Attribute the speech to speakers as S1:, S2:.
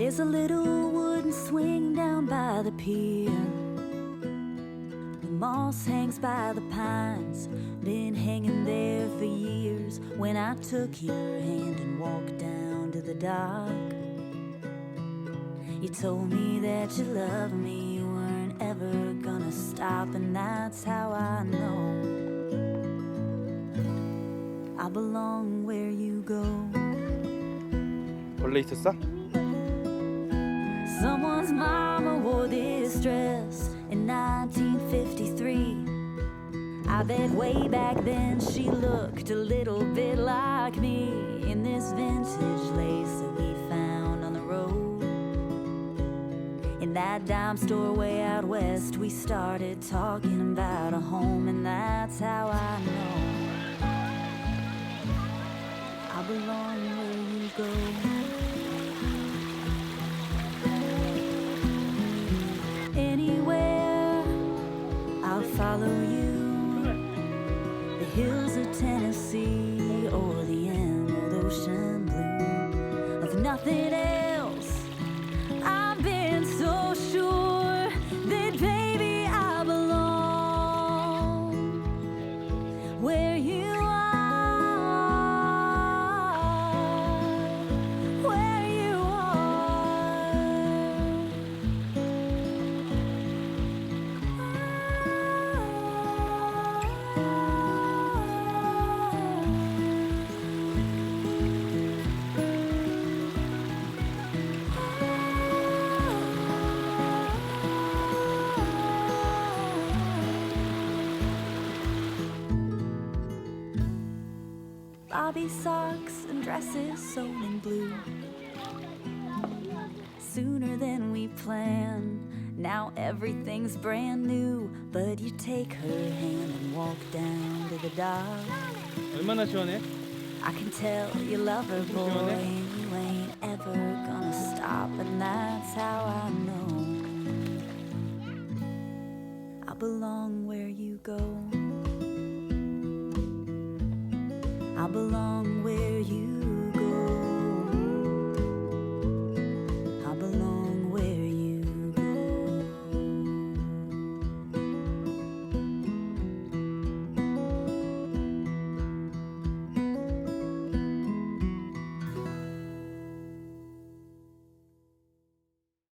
S1: There's a little wooden swing down by the pier. The moss hangs by the pines, been hanging there for years. When I took your hand and walked down to the dock, you told me that you loved me, you weren't ever gonna stop. And that's how I know I belong where you go.
S2: 원래 있었어?
S1: Someone's mama wore this dress in 1953. I bet way back then she looked a little bit like me in this vintage lace that we found on the road. In that dime store way out west, we started talking about a home, and that's how I know I belong where you go. Anywhere I'll follow you, the hills of Tennessee or the emerald ocean blue. Of nothing else, I've been so sure that baby I belong where you are, where you Bobby socks and dresses sewn in blue. Sooner than we planned, now everything's brand new. But you take her hand and walk down to the dock.
S2: 얼마나 시원해?
S1: I can tell you love her, boy, and you ain't ever gonna stop. And that's how I know I belong where you go. I belong where you